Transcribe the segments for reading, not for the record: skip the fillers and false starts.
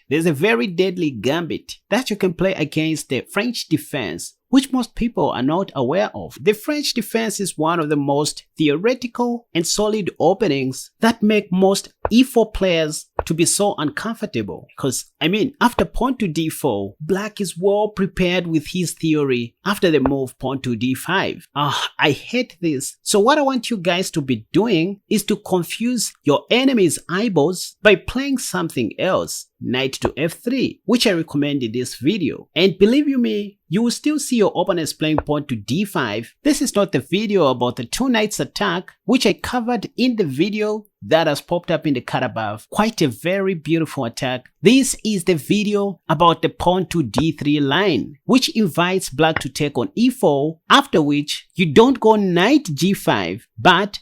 there's a very deadly gambit that you can play against the French defense, which most people are not aware of. The French defense is one of the most theoretical and solid openings that make most e4 players to be so uncomfortable. Because, I mean, after pawn to d4, black is well prepared with his theory after the move pawn to d5. I hate this. So what I want you guys to be doing is to confuse your enemy's eyeballs by playing something else. Knight to f3, which I recommend in this video. And believe you me, you will still see your opponents playing pawn to d5. This is not the video about the 2 knights attack, which I covered in the video that has popped up in the card above. Quite a very beautiful attack. This is the video about the pawn to d3 line, which invites black to take on e4, after which you don't go knight g5, but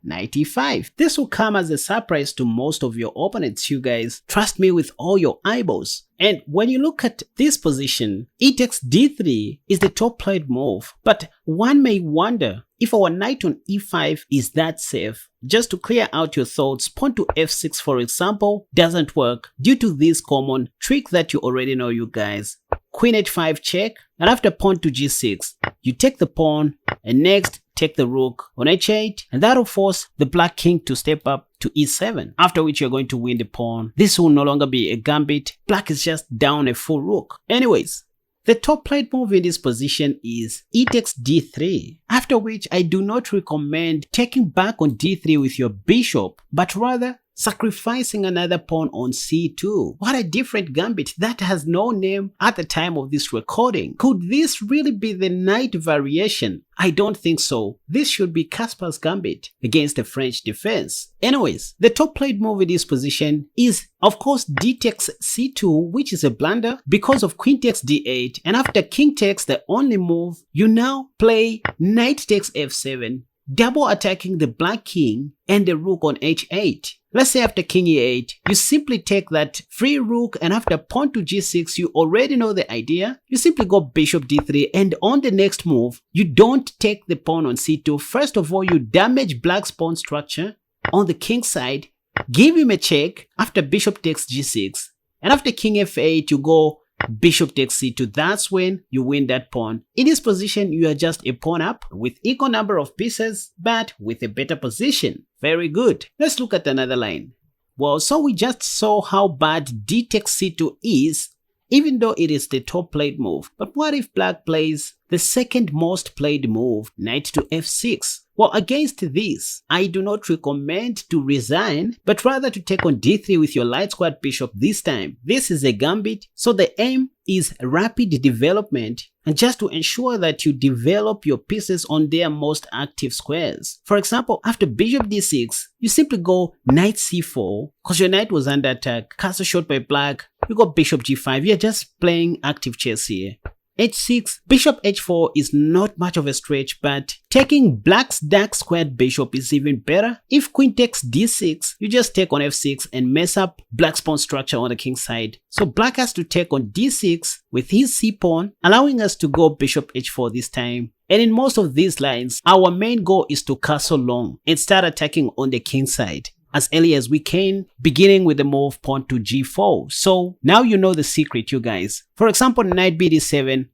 knight e5. This will come as a surprise to most of your opponents, you guys. Trust me with all your eyeballs. And when you look at this position, e takes d3 is the top played move. But one may wonder if our knight on e5 is that safe. Just to clear out your thoughts, pawn to f6 for example doesn't work due to this common trick that you already know, you guys. Queen h5 check, and after pawn to g6, you take the pawn and next take the rook on h8, and that will force the black king to step up to e7, after which you're going to win the pawn. This will no longer be a gambit. Black is just down a full rook. Anyways, the top played move in this position is e takes d3, after which I do not recommend taking back on d3 with your bishop, but rather sacrificing another pawn on c2. What a different gambit that has no name at the time of this recording. Could this really be the knight variation? I don't think so. This should be Kaspar's gambit against the French defense. Anyways, the top played move in this position is of course d takes c2, which is a blunder because of queen takes d8, and after king takes the only move, you now play knight takes f7, double attacking the black king and the rook on h8. Let's say after king e8, you simply take that free rook, and after pawn to g6, you already know the idea. You simply go bishop d3, and on the next move, you don't take the pawn on c2. First of all, you damage black's pawn structure on the king side, give him a check after bishop takes g6, and after king f8, you go bishop takes c2. That's when you win that pawn. In this position, you are just a pawn up with equal number of pieces, but with a better position. Very good. Let's look at another line. Well, so we just saw how bad d takes c2 is, even though it is the top played move. But what if black plays the second most played move, knight to f6? Well, against this, I do not recommend to resign, but rather to take on d3 with your light squared bishop this time. This is a gambit, so the aim is rapid development, and just to ensure that you develop your pieces on their most active squares. For example, after bishop d6, you simply go knight c4, because your knight was under attack, castle shot by black, you go bishop g5, you're just playing active chess here. h6, bishop h4 is not much of a stretch, but taking black's dark squared bishop is even better. If queen takes d6, you just take on f6 and mess up black's pawn structure on the king side. So black has to take on d6 with his c pawn, allowing us to go bishop h4 this time. And in most of these lines, our main goal is to castle long and start attacking on the king side as early as we can, beginning with the move pawn to g4. So now you know the secret, you guys. For example, knight bd7,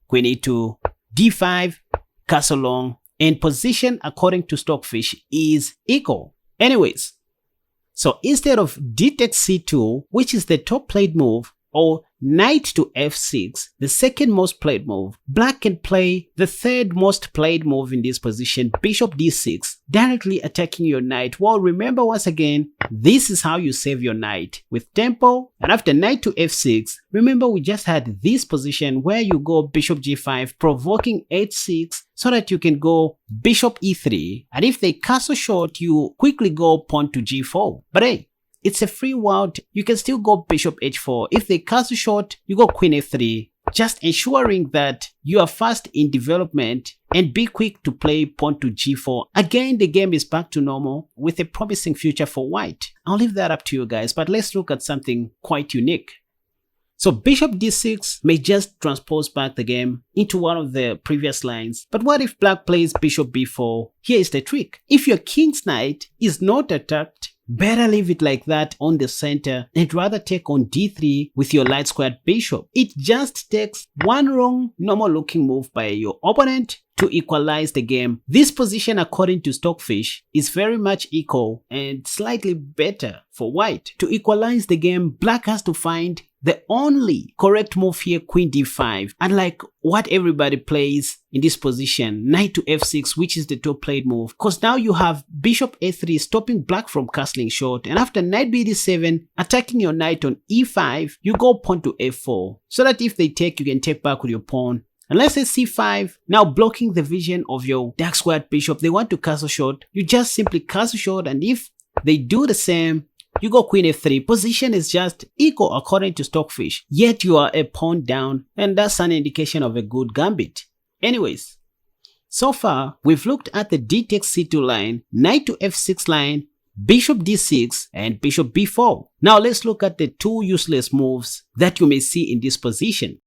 queen e2, d5, castle long, and position according to Stockfish is equal. Anyways, so instead of d takes c2, which is the top played move, or knight to f6, the second most played move, black can play the third most played move in this position, bishop d6, directly attacking your knight. Well, remember once again, this is how you save your knight, with tempo. And after knight to f6, remember we just had this position where you go bishop g5, provoking h6, so that you can go bishop e3, and if they castle short, you quickly go pawn to g4. But hey, it's a free world, you can still go bishop h4. If they castle short, you go queen f3, just ensuring that you are fast in development and be quick to play pawn to g4. Again, the game is back to normal with a promising future for white. I'll leave that up to you guys, but let's look at something quite unique. So bishop d6 may just transpose back the game into one of the previous lines. But what if black plays bishop b4? Here is the trick. If your king's knight is not attacked, better leave it like that on the center and rather take on d3 with your light squared bishop. It just takes one wrong normal looking move by your opponent to equalize the game. This position, according to Stockfish, is very much equal and slightly better for white. To equalize the game, black has to find the only correct move here, queen d5, unlike what everybody plays in this position, knight to f6, which is the top played move, because now you have bishop a3 stopping black from castling short, and after knight bd7 attacking your knight on e5, you go pawn to f4, so that if they take, you can take back with your pawn. And let's say c5, now blocking the vision of your dark squared bishop. They want to castle short, you just simply castle short, and if they do the same, you go queen f3. Position is just equal according to Stockfish, yet you are a pawn down, and that's an indication of a good gambit. Anyways, so far we've looked at the d takes c2 line, knight to f6 line, bishop d6, and bishop b4. Now let's look at the two useless moves that you may see in this position.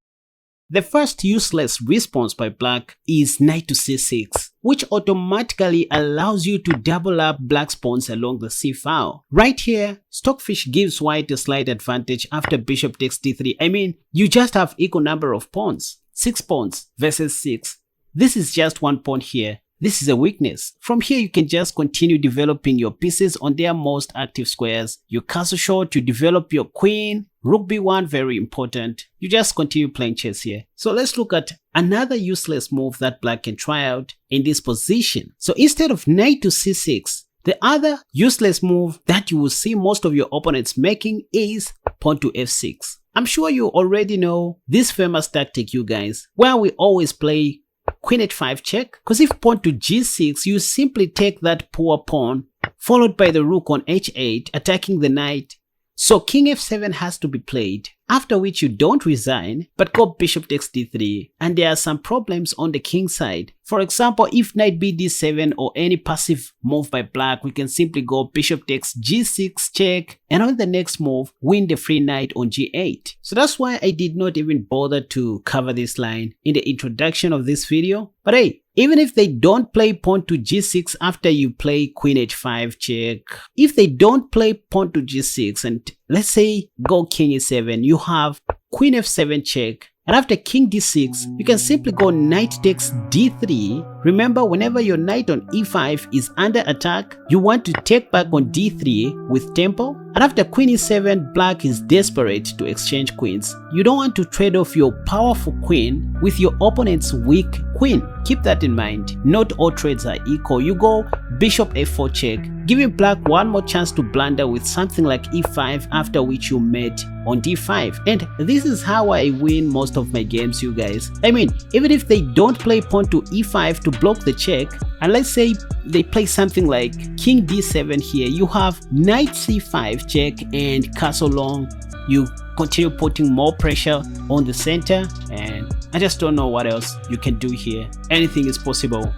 The first useless response by black is knight to c6, which automatically allows you to double up black's pawns along the c file. Right here, Stockfish gives white a slight advantage after bishop takes d3. I mean, you just have equal number of pawns, 6 pawns versus 6. This is just 1 pawn here. This is a weakness. From here, you can just continue developing your pieces on their most active squares. You castle short, you develop your queen, rook b1, very important. You just continue playing chess here. So let's look at another useless move that black can try out in this position. So instead of knight to c6, the other useless move that you will see most of your opponents making is pawn to f6. I'm sure you already know this famous tactic, you guys, where we always play queen h5 check, because if pawn to g6, you simply take that poor pawn followed by the rook on h8 attacking the knight. So king f7 has to be played, after which you don't resign but go bishop takes d3, and there are some problems on the king side. For example, if knight bd7 or any passive move by black, we can simply go bishop takes g6 check, and on the next move win the free knight on g8. So that's why I did not even bother to cover this line in the introduction of this video. But hey, even if they don't play pawn to g6 after you play queen h5 check, if they don't play pawn to g6 and let's say go king e7, you have queen f7 check, and after king d6, you can simply go knight takes d3. Remember, whenever your knight on e5 is under attack, you want to take back on d3 with tempo. And after queen e7, black is desperate to exchange queens. You don't want to trade off your powerful queen with your opponent's weak queen. Keep that in mind. Not all trades are equal. You go bishop f4 check, giving black one more chance to blunder with something like e5, after which you mate on d5. And this is how I win most of my games, you guys. I mean, even if they don't play pawn to e5 to block the check, and let's say they play something like king d7 here, you have knight c5 check and castle long. You continue putting more pressure on the center, and I just don't know what else you can do here. Anything is possible.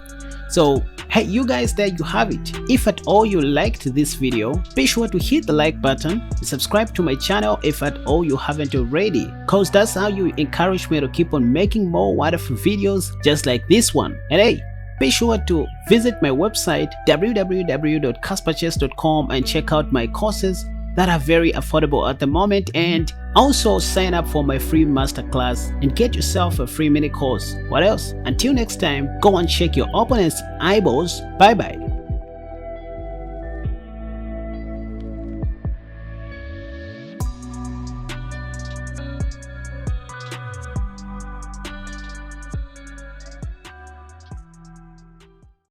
So hey, you guys, there you have it. If at all you liked this video, be sure to hit the like button and subscribe to my channel if at all you haven't already, cause that's how you encourage me to keep on making more wonderful videos just like this one. And hey, be sure to visit my website www.kasperchess.com and check out my courses that are very affordable at the moment, and also sign up for my free masterclass and get yourself a free mini course. What else? Until next time, go and check your opponent's eyeballs. Bye bye.